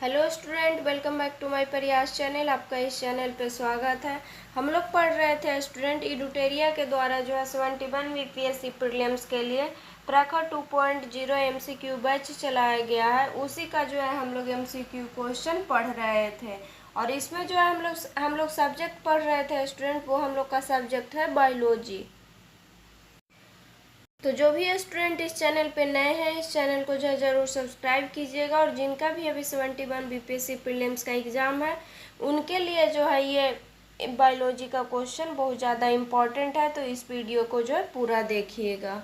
Hello student, welcome back to my Prayas channel. आपका इस channel पे स्वागत है। हम लोग पढ़ रहे थे स्टूडेंट इडुटेरिया के द्वारा जो है 71 बीपीएससी प्रीलिम्स के लिए प्रखर 2.0 एमसीक्यू बैच चलाया गया है। उसी का जो है हम लोग एमसीक्यू क्वेश्चन पढ़ रहे थे और इसमें जो है हम लोग सब्जेक्ट पढ़ रहे थे स्टूडेंट, वो हम लोग का सब्जेक्ट है बायोलॉजी। तो जो भी स्टूडेंट इस चैनल पे नए हैं, इस चैनल को जो है ज़रूर सब्सक्राइब कीजिएगा और जिनका भी अभी 71 बीपीएससी प्रीलिम्स का एग्ज़ाम है उनके लिए जो है ये बायोलॉजी का क्वेश्चन बहुत ज़्यादा इम्पॉर्टेंट है। तो इस वीडियो को जो है पूरा देखिएगा।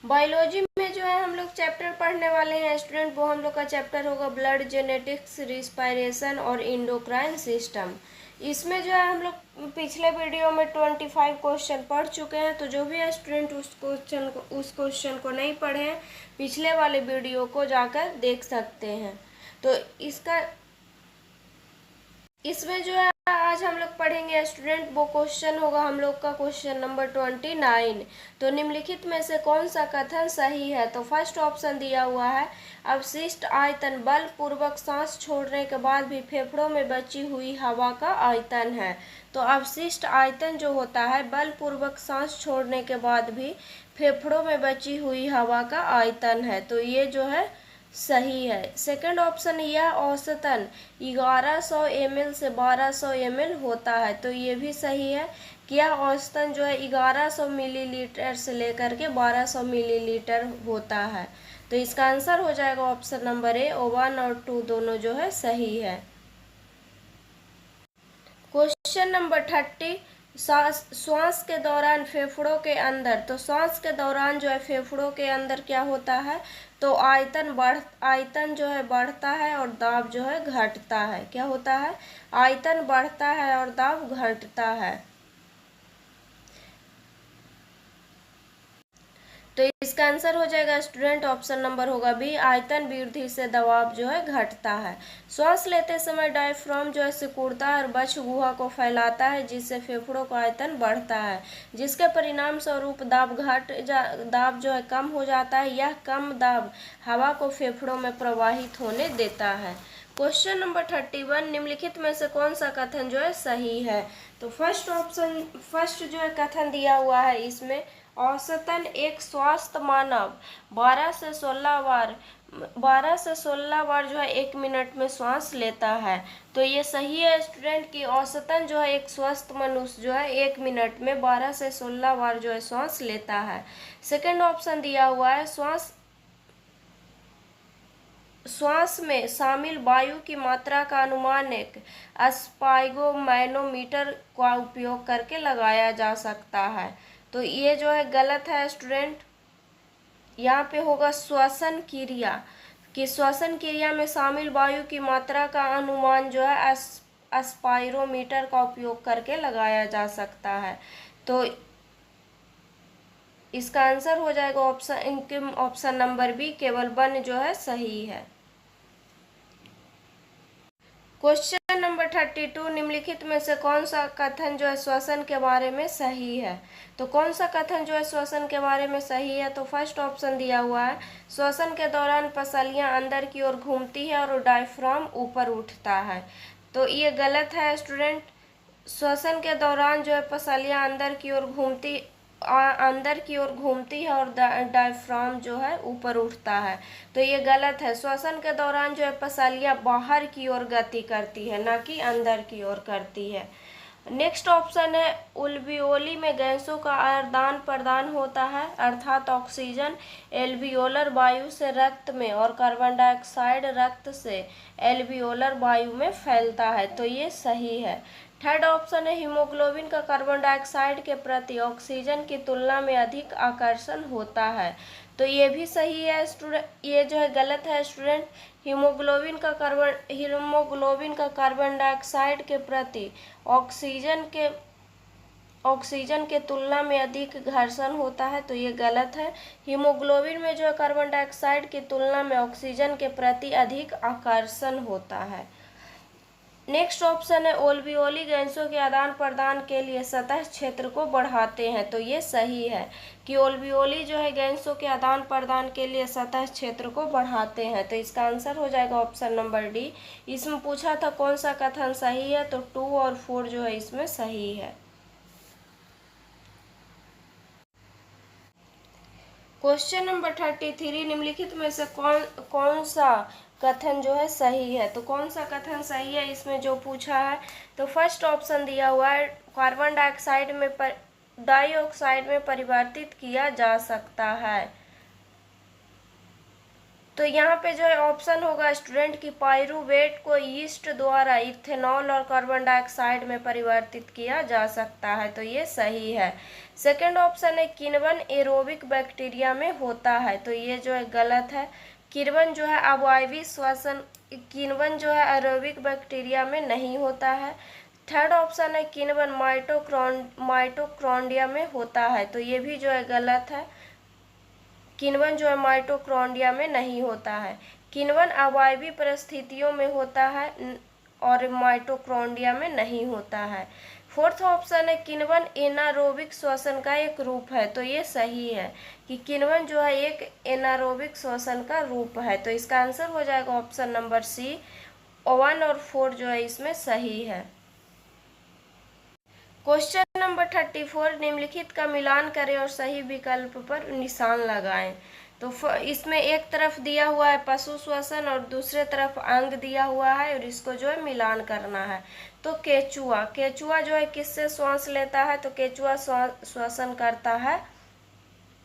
बायोलॉजी में जो है हम लोग चैप्टर पढ़ने वाले हैं स्टूडेंट, वो हम लोग का चैप्टर होगा ब्लड जेनेटिक्स, रिस्पायरेशन और इंडोक्राइन सिस्टम। इसमें जो है हम लोग पिछले वीडियो में 25 क्वेश्चन पढ़ चुके हैं। तो जो भी स्टूडेंट उस क्वेश्चन को नहीं पढ़े हैं, पिछले वाले वीडियो को जाकर देख सकते हैं। तो इसमें जो है आज हम लोग पढ़ेंगे स्टूडेंट, वो क्वेश्चन होगा हम लोग का क्वेश्चन नंबर 29। तो निम्नलिखित में से कौन सा कथन सही है? तो फर्स्ट ऑप्शन दिया हुआ है अवशिष्ट आयतन बल पूर्वक सांस छोड़ने के बाद भी फेफड़ों में बची हुई हवा का आयतन है। तो अवशिष्ट आयतन जो होता है बल पूर्वक सांस छोड़ने के बाद भी फेफड़ों में बची हुई हवा का आयतन है। तो ये जो है सही है। सेकंड ऑप्शन, यह औसतन 1100 ml से 1200 ml होता है। तो ये भी सही है कि यह औसतन जो है 1100 मिलीलीटर से लेकर के 1200 मिलीलीटर होता है। तो इसका आंसर हो जाएगा ऑप्शन नंबर ए। 1 और 2 दोनों जो है सही है। क्वेश्चन नंबर 30, श्वास के दौरान फेफड़ों के अंदर, तो श्वास के दौरान जो है फेफड़ों के अंदर क्या होता है? तो आयतन जो है बढ़ता है और दाब जो है घटता है। क्या होता है? आयतन बढ़ता है और दाब घटता है। तो इसका आंसर हो जाएगा स्टूडेंट ऑप्शन नंबर होगा बी, आयतन वृद्धि से दबाव जो है घटता है। श्वास लेते समय डायफ्राम जो है सिकुड़ता है और बच्च गुहा को फैलाता है, जिससे फेफड़ों का आयतन बढ़ता है, जिसके परिणाम स्वरूप दाब जो है कम हो जाता है। यह कम दाब हवा को फेफड़ों में प्रवाहित होने देता है। क्वेश्चन नंबर 31, निम्नलिखित में से कौन सा कथन जो है सही है? तो फर्स्ट जो है कथन दिया हुआ है इसमें, औसतन एक स्वस्थ मानव 12 से 16 बार जो है 1 मिनट में सांस लेता है। तो ये सही है स्टूडेंट कि औसतन जो है एक स्वस्थ मनुष्य जो है 1 मिनट में 12 से 16 बार जो है सांस लेता है। सेकंड ऑप्शन दिया हुआ है श्वास में शामिल वायु की मात्रा का अनुमान एक स्पाइगोमैनोमीटर का उपयोग करके लगाया जा सकता है। तो ये जो है गलत है स्टूडेंट। यहाँ पे होगा श्वसन क्रिया, कि श्वसन क्रिया में शामिल वायु की मात्रा का अनुमान जो है स्पाइरोमीटर का उपयोग करके लगाया जा सकता है। तो इसका आंसर हो जाएगा ऑप्शन नंबर बी, केवल 1 जो है सही है। क्वेश्चन नंबर 32, निम्नलिखित में से कौन सा कथन जो है श्वसन के बारे में सही है? तो कौन सा कथन जो है श्वसन के बारे में सही है? तो फर्स्ट ऑप्शन दिया हुआ है श्वसन के दौरान पसलियां अंदर की ओर घूमती है और डायफ्राम ऊपर उठता है। तो ये गलत है स्टूडेंट। श्वसन के दौरान जो है पसलियां अंदर की ओर घूमती है और डायफ्राम जो है ऊपर उठता है। तो ये गलत है। श्वसन के दौरान जो है पसलियां बाहर की ओर गति करती है, ना कि अंदर की ओर करती है। नेक्स्ट ऑप्शन है उल्वियोली में गैसों का आदान प्रदान होता है, अर्थात ऑक्सीजन एल्वियोलर वायु से रक्त में और कार्बन डाइऑक्साइड रक्त से एल्वियोलर वायु में फैलता है। तो ये सही है। थर्ड ऑप्शन है हीमोग्लोबिन का कार्बन डाइऑक्साइड के प्रति ऑक्सीजन की तुलना में अधिक आकर्षण होता है। तो ये भी सही है स्टूडेंट। ये जो है गलत है स्टूडेंट। हीमोग्लोबिन का कार्बन डाइऑक्साइड के प्रति ऑक्सीजन के तुलना में अधिक घर्षण होता है। तो ये गलत है। हीमोग्लोबिन में जो है कार्बन डाइऑक्साइड की तुलना में ऑक्सीजन के प्रति अधिक आकर्षण होता है। नेक्स्ट ऑप्शन है ओल्वियोली गैसों के आदान प्रदान के लिए सतह क्षेत्र को बढ़ाते हैं, तो ये सही है कि ओल्वियोली जो है गैसों के आदान प्रदान के लिए सतह क्षेत्र को बढ़ाते हैं। तो इसका आंसर हो जाएगा ऑप्शन नंबर डी। इसमें पूछा था कौन सा कथन सही है, तो 2 और 4 जो है इसमें सही है। क्वेश्चन नंबर 33, निम्नलिखित में से कौन सा कथन जो है सही है। तो कौन सा कथन सही है इसमें जो पूछा है, तो फर्स्ट ऑप्शन दिया हुआ है कार्बन डाइऑक्साइड में परिवर्तित किया जा सकता है। तो यहाँ पे जो है ऑप्शन होगा स्टूडेंट की पाइरूवेट को यीस्ट द्वारा इथेनॉल और कार्बन डाइऑक्साइड में परिवर्तित किया जा सकता है, तो ये सही है। सेकंड ऑप्शन है किण्वन एरोबिक बैक्टीरिया में होता है, तो ये जो है गलत है। किण्वन जो है अवायवीय श्वसन, किण्वन जो है एरोबिक बैक्टीरिया में नहीं होता है। थर्ड ऑप्शन है किण्वन माइटोकॉन्ड्रिया में होता है, तो ये भी जो है गलत है। किण्वन जो है माइटोकॉन्ड्रिया में नहीं होता है। किण्वन अवायवीय परिस्थितियों में होता है और माइटोकॉन्ड्रिया में नहीं होता है। फोर्थ ऑप्शन है किण्वन एनारोबिक श्वसन का एक रूप है, तो ये सही है कि किण्वन जो है एक एनारोबिक श्वसन का रूप है। तो इसका आंसर हो जाएगा ऑप्शन नंबर सी। 1 और 4 जो है इसमें सही है। क्वेश्चन नंबर 34, निम्नलिखित का मिलान करें और सही विकल्प पर निशान लगाएं। तो इसमें एक तरफ दिया हुआ है पशु श्वसन और दूसरे तरफ अंग दिया हुआ है और इसको जो है मिलान करना है। तो केचुआ जो है किससे श्वास लेता है, तो केचुआ श्वसन करता है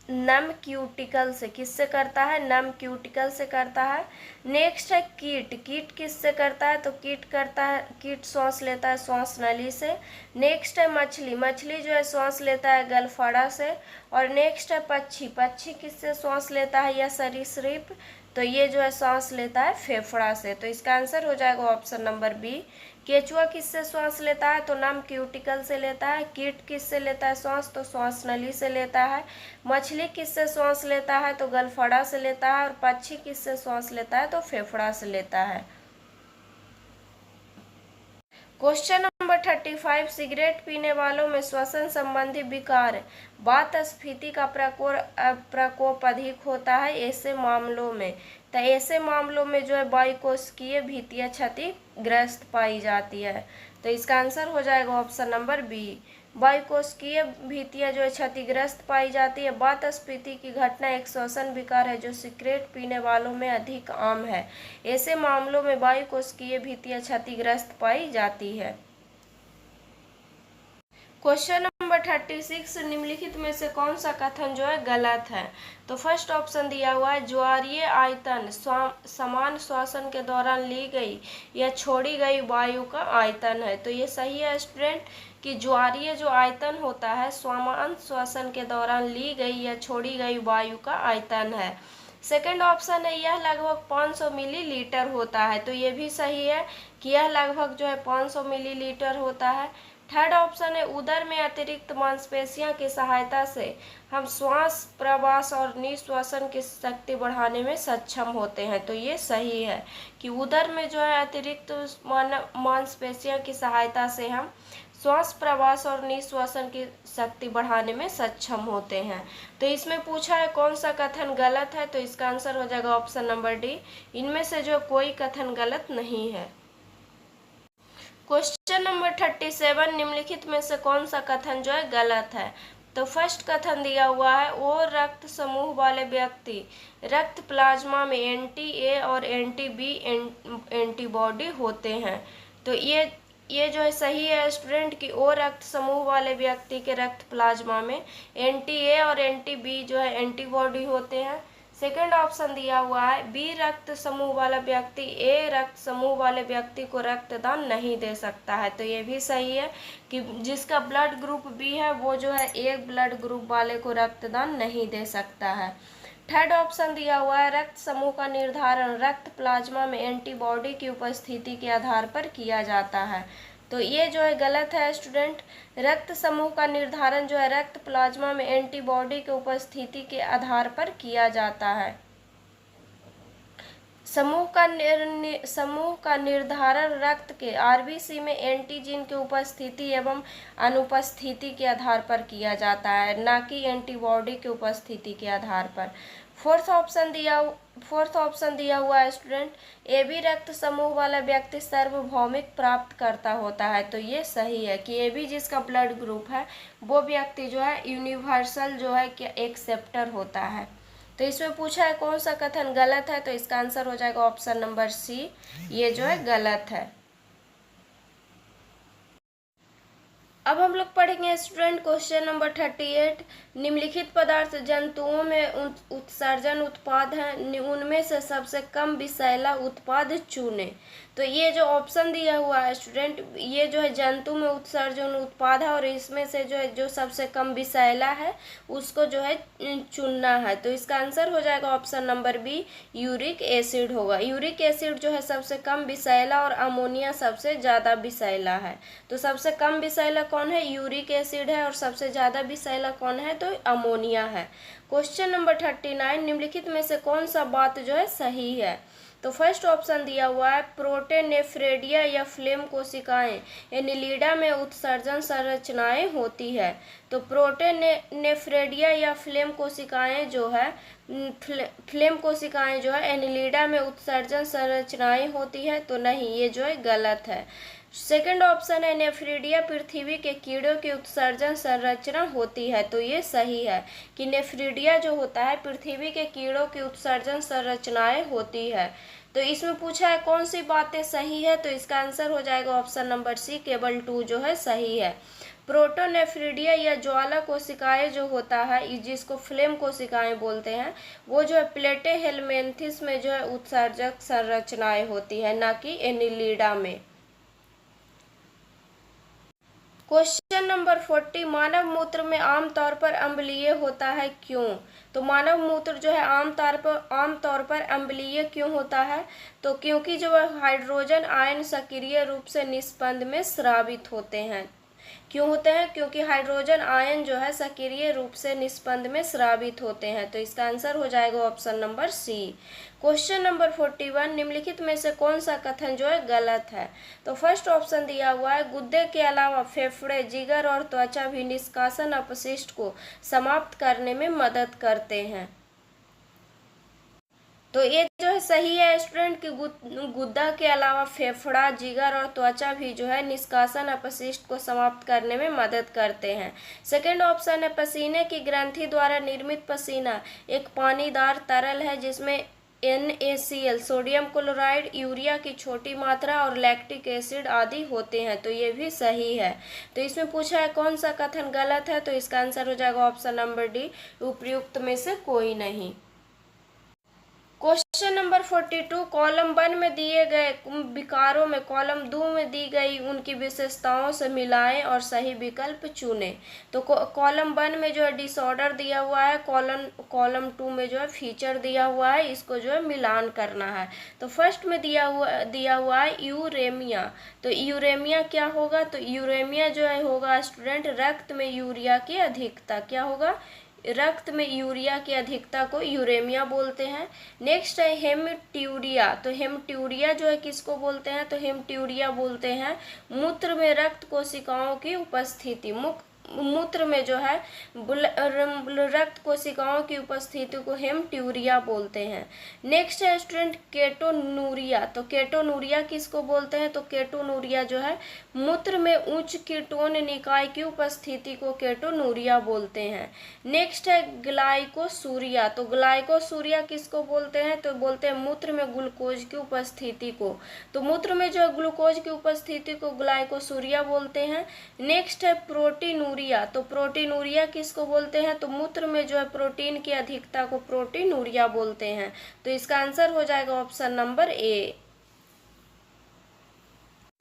नम क्यूटिकल से। किससे करता है, नम क्यूटिकल से करता है। नेक्स्ट है कीट किससे करता है, तो कीट श्वास लेता है श्वास नली से। नेक्स्ट है मछली जो है श्वास लेता है गलफड़ा से। और नेक्स्ट है पक्षी किससे श्वास लेता है, या सरीसृप, तो ये जो है श्वास लेता है फेफड़ा से। तो इसका आंसर हो जाएगा ऑप्शन नंबर बी। केचुआ किससे श्वास लेता है, तो नम क्यूटिकल से लेता है। कीट किससे लेता है श्वास, तो श्वास नली से लेता है। मछली किससे श्वास लेता है, तो गलफड़ा से लेता है। और पक्षी किससे श्वास लेता है, तो फेफड़ा से लेता है। क्वेश्चन नंबर 35, सिगरेट पीने वालों में श्वसन संबंधी विकार वातस्फीति का प्रकोप अधिक होता है ऐसे मामलों में। तो ऐसे मामलों में जो है वायुकोशिकीय भित्तियां क्षतिग्रस्त पाई जाती है। तो इसका आंसर हो जाएगा ऑप्शन नंबर बी। वायुकोशिकीय भित्तियां जो है क्षतिग्रस्त पाई जाती है। वातस्फीति की घटना एक श्वसन विकार है जो सिगरेट पीने वालों में अधिक आम है। ऐसे मामलों में वायुकोशिकीय भित्तियां क्षतिग्रस्त पाई जाती है। क्वेश्चन नंबर 36, निम्नलिखित में से कौन सा कथन जो है गलत है। तो फर्स्ट ऑप्शन दिया हुआ है ज्वारीय आयतन समान श्वसन के दौरान ली गई या छोड़ी गई वायु का आयतन है। तो ये सही है स्टूडेंट कि ज्वारीय जो आयतन होता है समान श्वसन के दौरान ली गई या छोड़ी गई वायु का आयतन है। सेकेंड ऑप्शन है यह लगभग 500 मिलीलीटर होता है। तो ये भी सही है कि यह लगभग जो है 500 मिलीलीटर होता है। थर्ड ऑप्शन है उदर में अतिरिक्त मांसपेशियों की सहायता से हम श्वास प्रवास और निश्वासन की शक्ति बढ़ाने में सक्षम होते हैं। तो ये सही है कि उदर में जो है अतिरिक्त मांसपेशियों की सहायता से हम श्वास प्रवास और निश्वासन की शक्ति बढ़ाने में सक्षम होते हैं। तो इसमें पूछा है कौन सा कथन गलत है, तो इसका आंसर हो जाएगा ऑप्शन नंबर डी। इनमें से जो कोई कथन गलत नहीं है। क्वेश्चन नंबर 37, निम्नलिखित में से कौन सा कथन जो है गलत है। तो फर्स्ट कथन दिया हुआ है ओ रक्त समूह वाले व्यक्ति रक्त प्लाज्मा में एंटी ए और एंटी बी एंटीबॉडी होते हैं। तो ये जो है सही है स्टूडेंट कि ओ रक्त समूह वाले व्यक्ति के रक्त प्लाज्मा में एंटी ए और एंटी बी जो है एंटीबॉडी होते हैं। सेकंड ऑप्शन दिया हुआ है बी रक्त समूह वाला व्यक्ति ए रक्त समूह वाले व्यक्ति को रक्तदान नहीं दे सकता है। तो ये भी सही है कि जिसका ब्लड ग्रुप बी है वो जो है ए ब्लड ग्रुप वाले को रक्तदान नहीं दे सकता है। थर्ड ऑप्शन दिया हुआ है रक्त समूह का निर्धारण रक्त प्लाज्मा में एंटीबॉडी की उपस्थिति के आधार पर किया जाता है। तो ये जो है गलत है स्टूडेंट। रक्त समूह का निर्धारण जो है रक्त प्लाज्मा में एंटीबॉडी की उपस्थिति के आधार पर किया जाता है। समूह का निर्धारण रक्त के आरबीसी में एंटीजन की उपस्थिति एवं अनुपस्थिति के आधार पर किया जाता है, ना कि एंटीबॉडी की उपस्थिति के आधार पर। फोर्थ ऑप्शन दिया हुआ है स्टूडेंट, ए बी रक्त समूह वाला व्यक्ति सार्वभौमिक प्राप्त करता होता है। तो ये सही है कि ए बी जिसका ब्लड ग्रुप है वो व्यक्ति जो है यूनिवर्सल जो है कि एक्सेप्टर होता है। तो इसमें पूछा है कौन सा कथन गलत है, तो इसका आंसर हो जाएगा ऑप्शन नंबर सी, ये जो है गलत है। अब हम लोग पढ़ेंगे स्टूडेंट क्वेश्चन नंबर 38। निम्नलिखित पदार्थ जंतुओं में उत्सर्जन उत्पाद हैं, उनमें से सबसे कम विषैला उत्पाद चुनें। तो ये जो ऑप्शन दिया हुआ है स्टूडेंट, ये जो है जंतु में उत्सर्जन उत्पाद है और इसमें से जो है जो सबसे कम विषैला है उसको जो है चुनना है। तो इसका आंसर हो जाएगा option number B, uric acid होगा। यूरिक एसिड जो है सबसे कम विषैला और अमोनिया सबसे ज़्यादा विषैला है। तो सबसे कम विषैला कौन है? यूरिक एसिड है, और सबसे ज़्यादा विषैला कौन है? तो अमोनिया है। क्वेश्चन नंबर 39, निम्नलिखित में से कौन सा बात जो है सही है? तो फर्स्ट ऑप्शन दिया हुआ है, प्रोटेनेफ्रेडिया या फ्लेम कोशिकाएं एनिलिडा में उत्सर्जन संरचनाएं होती है। तो प्रोटेनेफ्रेडिया या फ्लेम कोशिकाएं जो है फ्लेम कोशिकाएं जो है एनिलिडा में उत्सर्जन संरचनाएं होती है। तो नहीं, ये जो है गलत है। सेकंड ऑप्शन है, नेफ्रिडिया पृथ्वी के कीड़ों की उत्सर्जन संरचना होती है। तो ये सही है कि नेफ्रिडिया जो होता है पृथ्वी के कीड़ों की उत्सर्जन संरचनाएं होती है। तो इसमें पूछा है कौन सी बातें सही है, तो इसका आंसर हो जाएगा ऑप्शन नंबर सी, केवल 2 जो है सही है। प्रोटोनेफ्रिडिया या ज्वाला कोशिकाएं जो होता है, जिसको फ्लेम कोशिकाएं बोलते हैं, वो जो है प्लेटेहेलमिन्थिस में जो है उत्सर्जक संरचनाएं होती है, ना कि एनिलिडा में। क्वेश्चन नंबर 40, मानव मूत्र में आमतौर पर अम्लीय होता है, क्यों? तो मानव मूत्र जो है आमतौर पर अम्लीय क्यों होता है? तो क्योंकि जो है हाइड्रोजन आयन सक्रिय रूप से निस्पंद में स्रावित होते हैं। क्यों होते हैं? क्योंकि हाइड्रोजन आयन जो है सक्रिय रूप से निस्पंद में स्रावित होते हैं। तो इसका आंसर हो जाएगा option number C. Question number 41, निम्नलिखित में से कौन सा कथन जो है गलत है? तो फर्स्ट ऑप्शन दिया हुआ है, गुर्दे के अलावा फेफड़े, जिगर और त्वचा भी निष्कासन अपशिष्ट को समाप्त करने में मदद करते हैं। तो ये जो है सही है स्टूडेंट कि गुर्दा के अलावा फेफड़ा, जिगर और त्वचा भी जो है निष्कासन अपशिष्ट को समाप्त करने में मदद करते हैं। सेकंड ऑप्शन है, पसीने की ग्रंथि द्वारा निर्मित पसीना एक पानीदार तरल है जिसमें NaCl, सोडियम क्लोराइड, यूरिया की छोटी मात्रा और लैक्टिक एसिड आदि होते हैं। तो ये भी सही है। तो इसमें पूछा है कौन सा कथन गलत है, तो इसका आंसर हो जाएगा ऑप्शन नंबर डी, उपयुक्त में से कोई नहीं। क्वेश्चन नंबर 42, कॉलम 1 में दिए गए विकारों में कॉलम 2 में दी गई उनकी विशेषताओं से मिलाएं और सही विकल्प चुनें। तो कॉलम 1 में जो है डिसऑर्डर दिया हुआ है, कॉलम 2 में जो है फीचर दिया हुआ है, इसको जो है मिलान करना है। तो फर्स्ट में दिया हुआ है यूरेमिया। तो यूरेमिया क्या होगा? तो यूरेमिया जो है होगा स्टूडेंट रक्त में यूरिया की अधिकता। क्या होगा? रक्त में यूरिया की अधिकता को यूरेमिया बोलते हैं। नेक्स्ट है हेमट्यूरिया। तो हेमट्यूरिया जो है किसको बोलते हैं? तो हेमट्यूरिया बोलते हैं मूत्र में रक्त कोशिकाओं की उपस्थिति। मूत्र में जो है रक्त कोशिकाओं की उपस्थिति को हेमट्यूरिया बोलते हैं। नेक्स्ट है स्टूडेंट केटोनूरिया। तो केटोनूरिया किसको बोलते हैं? तो केटोनूरिया जो है मूत्र में उच्च कीटोन निकाय की उपस्थिति को केटोनूरिया बोलते हैं। नेक्स्ट है ग्लाइकोसूरिया। तो ग्लाइकोसूरिया किसको बोलते हैं? तो बोलते हैं मूत्र में ग्लूकोज की उपस्थिति को। तो मूत्र में जो है ग्लूकोज की उपस्थिति को ग्लाइकोसूरिया बोलते हैं। नेक्स्ट है प्रोटीनूरिया। तो प्रोटीनूरिया किसको बोलते हैं? तो मूत्र में जो है प्रोटीन की अधिकता को प्रोटीनूरिया बोलते हैं। तो इसका आंसर हो जाएगा option number A.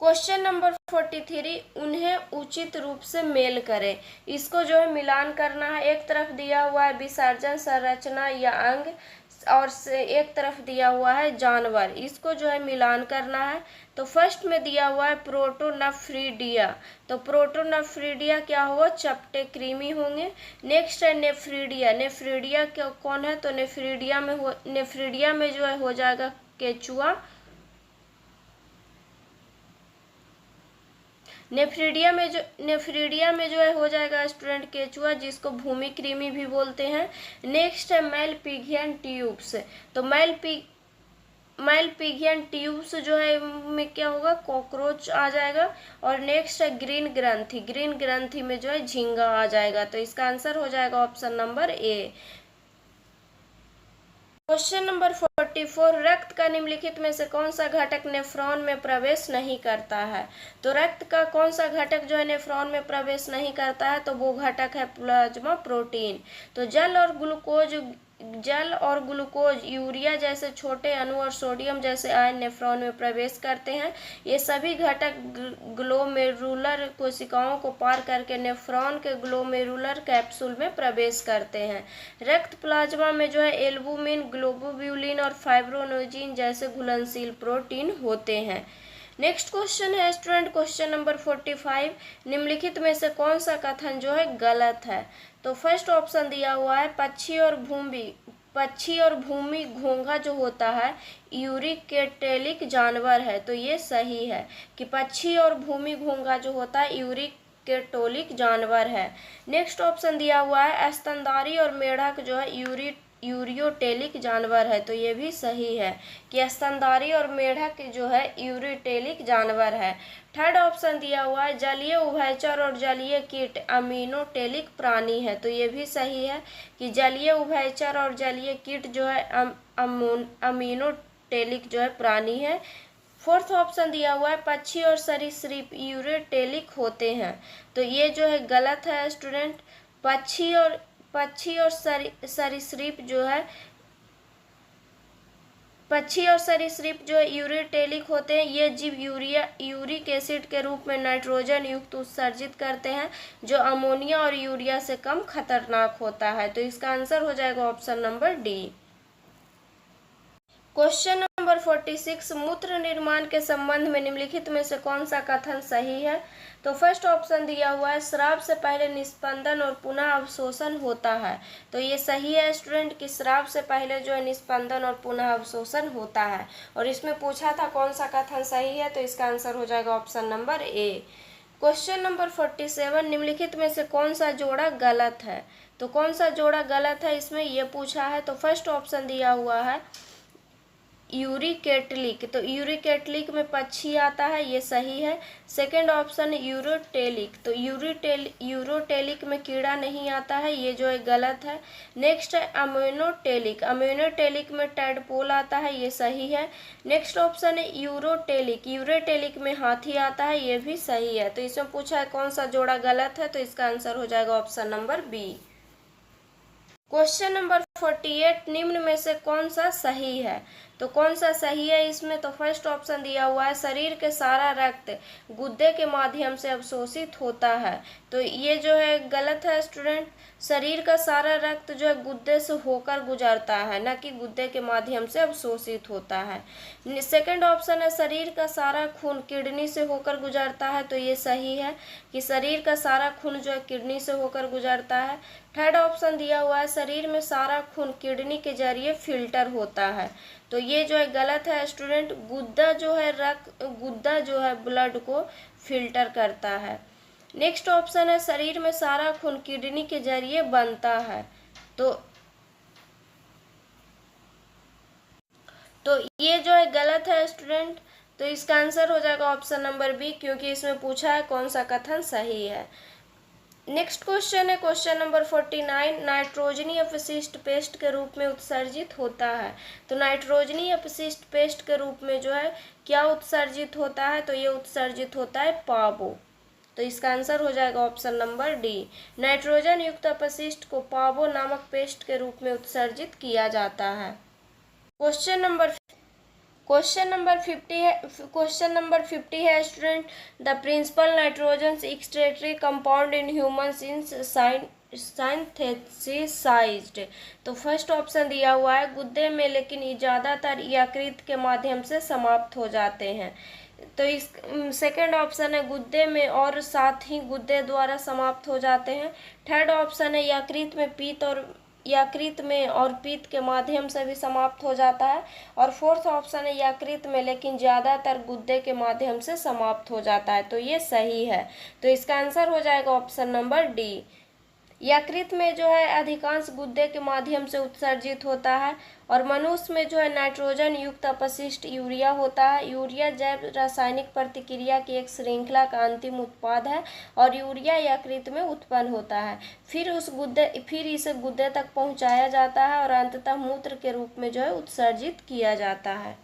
Question number 43, उन्हें उचित रूप से मेल करें। इसको जो है मिलान करना है। एक तरफ दिया हुआ है विसर्जन संरचना या अंग, और से एक तरफ दिया हुआ है जानवर। इसको जो है मिलान करना है। तो फर्स्ट में दिया हुआ है प्रोटोनेफ्रिडिया। तो प्रोटोनेफ्रिडिया क्या होगा? चपटे कृमि होंगे। नेक्स्ट है नेफ्रिडिया। नेफ्रिडिया क्या कौन है? तो नेफ्रिडिया में जो है हो जाएगा केचुआ। नेफ्रीडिया में जो है हो जाएगा स्टूडेंट केचुआ, जिसको भूमि कृमि भी बोलते हैं। नेक्स्ट है मेलपिगियन ट्यूब्स। तो मेलपिगियन ट्यूब्स जो है में क्या होगा, कॉकरोच आ जाएगा। और नेक्स्ट है ग्रीन ग्रंथि में जो है झींगा आ जाएगा। तो इसका आंसर हो जाएगा option number A. Question number 44, रक्त का निम्नलिखित में से कौन सा घटक नेफ्रॉन में प्रवेश नहीं करता है। तो रक्त का कौन सा घटक जो है नेफ्रॉन में प्रवेश नहीं करता है, तो वो घटक है प्लाज्मा प्रोटीन। तो जल और ग्लूकोज, यूरिया जैसे छोटे अणु और सोडियम जैसे आयन नेफ्रॉन में प्रवेश करते हैं। ये सभी घटक ग्लोमेरुलर कोशिकाओं को पार करके नेफ्रॉन के ग्लोमेरुलर कैप्सूल में प्रवेश करते हैं। रक्त प्लाज्मा में जो है एल्बुमिन, ग्लोबुलिन और फाइब्रोनोजिन जैसे घुलनशील प्रोटीन होते हैं। नेक्स्ट क्वेश्चन है स्टूडेंट क्वेश्चन नंबर 45, निम्नलिखित में से कौन सा कथन जो है गलत है। तो फर्स्ट ऑप्शन दिया हुआ है पक्षी और भूमि घोंघा जो होता है यूरिकेटेलिक जानवर है। तो ये सही है कि पक्षी और भूमि घोंघा जो होता है यूरिकेटोलिक जानवर है। नेक्स्ट ऑप्शन दिया हुआ है स्तनधारी और मेढक जो है यूरियोटेलिक जानवर है। तो ये भी सही है कि स्तनधारी और मेढक जो है यूरियोटेलिक जानवर है। थर्ड ऑप्शन दिया हुआ है जलीय उभयचर और जलीय कीट अमीनोटेलिक प्राणी है। तो ये भी सही है कि जलीय उभयचर और जलीय कीट जो है अमीनोटेलिक जो है प्राणी है। फोर्थ ऑप्शन दिया हुआ है पक्षी और सरीसृप यूरियोटेलिक होते हैं। तो ये जो है गलत है स्टूडेंट। पक्षी और सरीसृप जो है यूरियोटेलिक होते हैं। ये जीव यूरिक एसिड के रूप में नाइट्रोजन युक्त उत्सर्जित करते हैं, जो अमोनिया और यूरिया से कम खतरनाक होता है। तो इसका आंसर हो जाएगा option number D. Question number 46, मूत्र निर्माण के संबंध में निम्नलिखित में से कौन सा कथन सही है। तो फर्स्ट ऑप्शन दिया हुआ है स्राव से पहले निस्पंदन और पुनः अवशोषण होता है। तो ये सही है स्टूडेंट कि स्राव से पहले जो है निस्पंदन और पुनः अवशोषण होता है। और इसमें पूछा था कौन सा कथन सही है, तो इसका आंसर हो जाएगा option number A. Question number 47, निम्नलिखित में से कौन सा जोड़ा गलत है। तो कौन सा जोड़ा गलत है इसमें ये पूछा है। तो फर्स्ट ऑप्शन दिया हुआ है यूरिकेटलिक। तो यूरिकेटलिक में पक्षी आता है, ये सही है। Second option ureotelic. तो यूरोटेलिक में कीड़ा नहीं आता है, ये जो है गलत है। नेक्स्ट है अम्यूनोटेलिक में टैडपोल आता है, ये सही है। नेक्स्ट ऑप्शन है यूरोटेलिक में हाथी आता है, ये भी सही है। तो इसमें पूछा है कौन सा जोड़ा गलत है, तो इसका आंसर हो जाएगा option number B. Question number 48, निम्न में से कौन सा सही है। तो कौन सा सही है इसमें। तो फर्स्ट ऑप्शन दिया हुआ है शरीर के सारा रक्त गुद्दे के माध्यम से अवशोषित होता है। तो ये जो है गलत है स्टूडेंट। शरीर का सारा रक्त जो है गुद्दे से होकर गुजरता है, न कि गुद्दे के माध्यम से अवशोषित होता है। सेकंड ऑप्शन है शरीर का सारा खून किडनी से होकर गुजरता है। तो ये सही है कि शरीर का सारा खून जो है किडनी से होकर गुजरता है। थर्ड ऑप्शन दिया हुआ है शरीर में सारा खून किडनी के जरिए फिल्टर होता है। तो ये जो है गलत है स्टूडेंट। गुद्दा जो है ब्लड को फिल्टर करता है। नेक्स्ट ऑप्शन है शरीर में सारा खून किडनी के जरिए बनता है। तो ये जो है गलत है स्टूडेंट। तो इसका आंसर हो जाएगा ऑप्शन नंबर बी, क्योंकि इसमें पूछा है कौन सा कथन सही है। नेक्स्ट क्वेश्चन है क्वेश्चन नंबर 49, नाइट्रोजनी अपशिष्ट पेस्ट के रूप में उत्सर्जित होता है। तो नाइट्रोजनी अपशिष्ट पेस्ट के रूप में जो है क्या उत्सर्जित होता है। तो ये उत्सर्जित होता है पावो। तो इसका आंसर हो जाएगा ऑप्शन नंबर डी। नाइट्रोजन युक्त अपशिष्ट को पावो नामक पेस्ट के रूप में उत्सर्जित किया जाता है। क्वेश्चन नंबर 50 है student, the principal nitrogen excretory compound in humans in synthesized. तो फर्स्ट ऑप्शन दिया हुआ है गुद्दे में, लेकिन ये ज़्यादातर यकृत के माध्यम से समाप्त हो जाते हैं। तो इस सेकंड ऑप्शन है गुद्दे में और साथ ही गुद्दे द्वारा समाप्त हो जाते हैं। थर्ड ऑप्शन है यकृत में यकृत में और पित्त के माध्यम से भी समाप्त हो जाता है। और फोर्थ ऑप्शन है यकृत में, लेकिन ज़्यादातर गुर्दे के माध्यम से समाप्त हो जाता है, तो ये सही है। तो इसका आंसर हो जाएगा ऑप्शन नंबर डी। यकृत में जो है अधिकांश गुर्दे के माध्यम से उत्सर्जित होता है। और मनुष्य में जो है नाइट्रोजन युक्त अपशिष्ट यूरिया होता है। यूरिया जैव रासायनिक प्रतिक्रिया की एक श्रृंखला का अंतिम उत्पाद है और यूरिया यकृत में उत्पन्न होता है। फिर इसे गुर्दे तक पहुंचाया जाता है और अंततः मूत्र के रूप में जो है उत्सर्जित किया जाता है।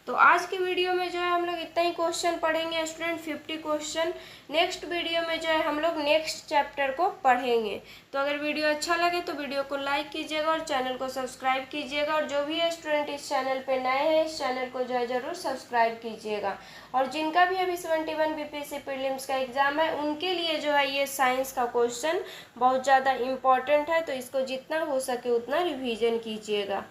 तो आज की वीडियो में जो है हम लोग इतना ही क्वेश्चन पढ़ेंगे स्टूडेंट, 50 क्वेश्चन। नेक्स्ट वीडियो में जो है हम लोग नेक्स्ट चैप्टर को पढ़ेंगे। तो अगर वीडियो अच्छा लगे तो वीडियो को लाइक कीजिएगा और चैनल को सब्सक्राइब कीजिएगा। और जो भी स्टूडेंट इस चैनल पे नए हैं, इस चैनल को जो है ज़रूर सब्सक्राइब कीजिएगा। और जिनका भी अभी 71 बीपीएससी प्रीलिम्स का एग्जाम है, उनके लिए जो है ये साइंस का क्वेश्चन बहुत ज़्यादा इम्पॉर्टेंट है, तो इसको जितना हो सके उतना रिविजन कीजिएगा।